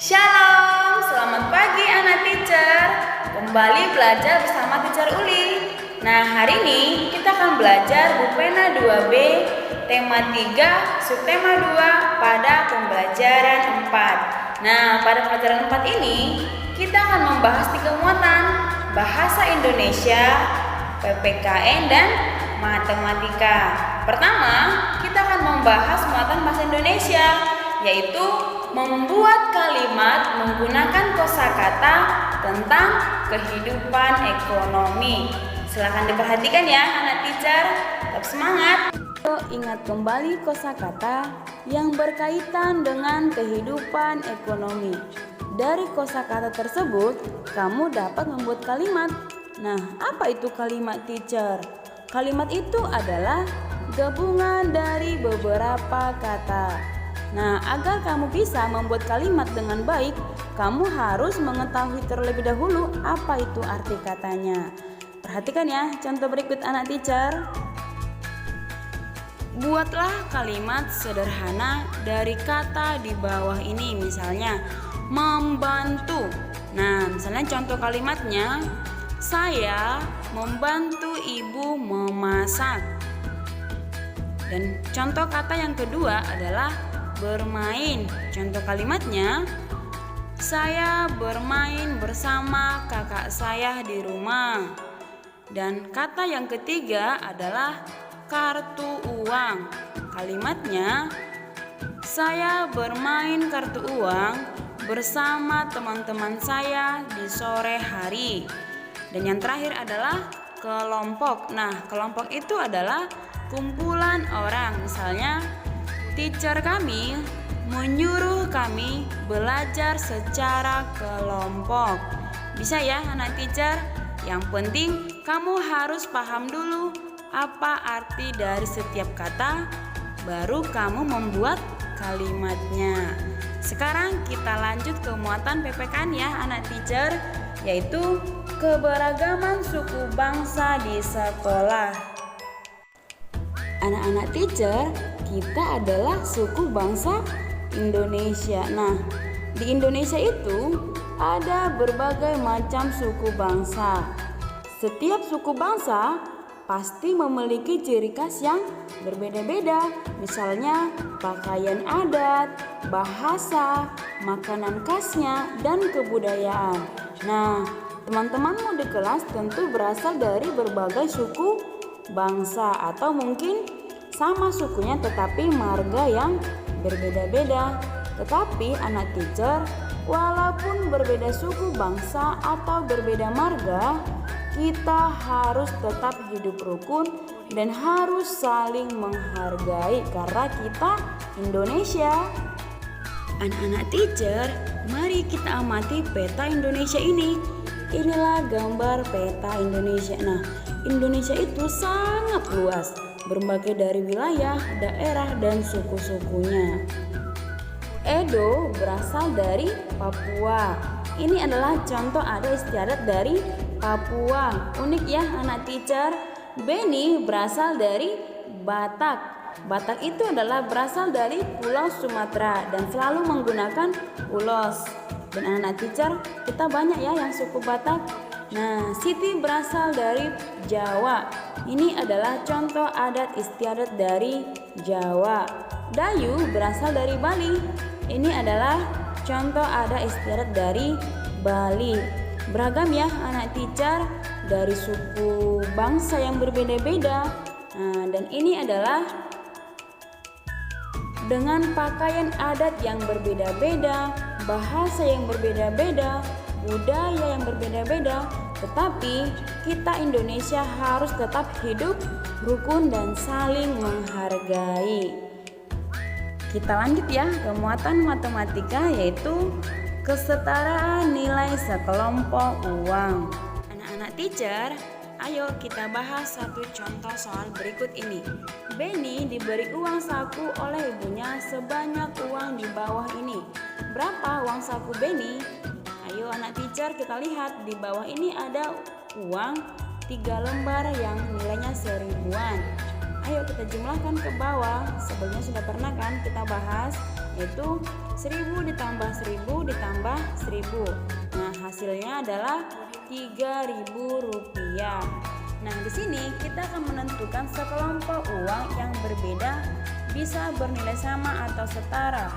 Shalom, selamat pagi anak teacher. Kembali belajar bersama teacher Uli. Nah, hari ini kita akan belajar Bupena 2B, tema 3, subtema 2 pada pembelajaran 4. Nah, pada pembelajaran 4 ini kita akan membahas 3 muatan: bahasa Indonesia, PPKN, dan matematika. Pertama, kita akan membahas muatan bahasa Indonesia, yaitu membuat kalimat menggunakan kosakata tentang kehidupan ekonomi. Silahkan diperhatikan ya anak teacher, tetap semangat. Ingat kembali kosakata yang berkaitan dengan kehidupan ekonomi. Dari kosakata tersebut, kamu dapat membuat kalimat. Nah, apa itu kalimat teacher? Kalimat itu adalah gabungan dari beberapa kata. Nah, agar kamu bisa membuat kalimat dengan baik, kamu harus mengetahui terlebih dahulu apa itu arti katanya. Perhatikan ya, contoh berikut anak teacher. Buatlah kalimat sederhana dari kata di bawah ini, misalnya membantu. Nah, misalnya contoh kalimatnya, saya membantu ibu memasak. Dan contoh kata yang kedua adalah bermain. Contoh kalimatnya, saya bermain bersama kakak saya di rumah. Dan kata yang ketiga adalah kartu uang. Kalimatnya, saya bermain kartu uang bersama teman-teman saya di sore hari. Dan yang terakhir adalah kelompok. Nah, kelompok itu adalah kumpulan orang. Misalnya, teacher kami menyuruh kami belajar secara kelompok. Bisa ya anak teacher? Yang penting kamu harus paham dulu apa arti dari setiap kata, baru kamu membuat kalimatnya. Sekarang kita lanjut ke muatan PPKN ya anak teacher, yaitu keberagaman suku bangsa di sekolah. Anak-anak teacher, kita adalah suku bangsa Indonesia. Nah, di Indonesia itu ada berbagai macam suku bangsa. Setiap suku bangsa pasti memiliki ciri khas yang berbeda-beda. Misalnya pakaian adat, bahasa, makanan khasnya, dan kebudayaan. Nah, teman-temanmu di kelas tentu berasal dari berbagai suku bangsa, atau mungkin sama sukunya tetapi marga yang berbeda-beda. Tetapi anak teacher, walaupun berbeda suku bangsa atau berbeda marga, kita harus tetap hidup rukun dan harus saling menghargai karena kita Indonesia. Anak-anak teacher, mari kita amati peta Indonesia ini. Inilah gambar peta Indonesia. Nah, Indonesia itu sangat luas, berbagai dari wilayah, daerah, dan suku-sukunya. Edo berasal dari Papua. Ini adalah contoh adat istiadat dari Papua. Unik ya anak teacher. Beni berasal dari Batak. Batak itu adalah berasal dari Pulau Sumatera dan selalu menggunakan ulos. Dan anak teacher, kita banyak ya yang suku Batak. Nah, Siti berasal dari Jawa. Ini adalah contoh adat istiadat dari Jawa. Dayu berasal dari Bali. Ini adalah contoh adat istiadat dari Bali. Beragam ya anak teacher, dari suku bangsa yang berbeda-beda. Nah, dan ini adalah dengan pakaian adat yang berbeda-beda, bahasa yang berbeda-beda, budaya yang berbeda-beda, tetapi kita Indonesia harus tetap hidup rukun dan saling menghargai. Kita lanjut ya ke muatan matematika, yaitu kesetaraan nilai sekelompok uang. Anak-anak teacher, ayo kita bahas satu contoh soal berikut ini. Beni diberi uang saku oleh ibunya sebanyak uang di bawah ini. Berapa uang saku Beni? Ayo anak teacher, kita lihat di bawah ini ada uang 3 lembar yang nilainya 1000-an. Ayo kita jumlahkan ke bawah. Sebelumnya sudah pernah kan kita bahas yaitu 1000 ditambah 1000 ditambah 1000. Nah, hasilnya adalah Rp3.000. Nah, di sini kita akan menentukan sekelompok uang yang berbeda bisa bernilai sama atau setara.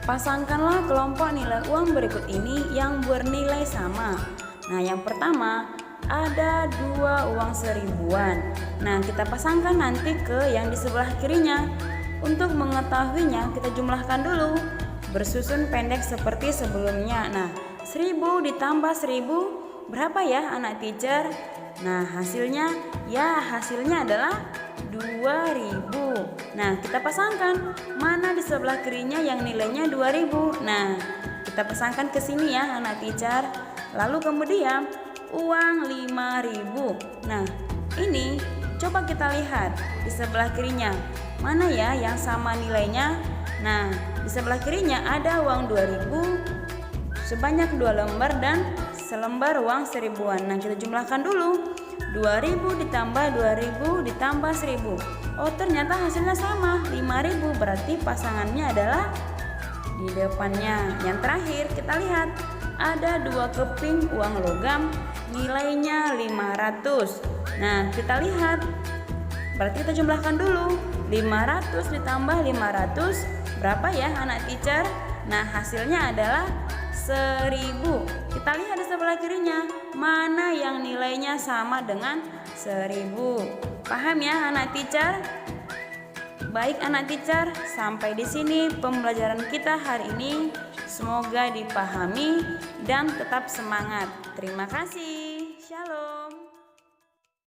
Pasangkanlah kelompok nilai uang berikut ini yang bernilai sama. Nah, yang pertama ada 2 uang seribuan. Nah, kita pasangkan nanti ke yang di sebelah kirinya. Untuk mengetahuinya, kita jumlahkan dulu bersusun pendek seperti sebelumnya. Nah, 1000 ditambah 1000 berapa ya anak teacher? Nah, hasilnya adalah 2000. Nah, kita pasangkan mana di sebelah kirinya yang nilainya 2000. Nah, kita pasangkan ke sini ya anak teacher. Lalu kemudian uang 5000. Nah, ini coba kita lihat di sebelah kirinya. Mana ya yang sama nilainya? Nah, di sebelah kirinya ada uang 2000 sebanyak 2 lembar dan selembar uang seribuan. Nah, kita jumlahkan dulu. 2000 ditambah 2000 ditambah 1000. Oh, ternyata hasilnya sama, 5000. Berarti pasangannya adalah di depannya. Yang terakhir kita lihat ada 2 keping uang logam nilainya 500. Nah, kita lihat. Berarti kita jumlahkan dulu. 500 ditambah 500 berapa ya anak teacher? Nah, hasilnya adalah 1000. Kita lihat di sebelah kirinya mana yang nilainya sama dengan 1000. Paham ya anak teacher? Baik anak teacher, sampai di sini pembelajaran kita hari ini. Semoga dipahami dan tetap semangat. Terima kasih.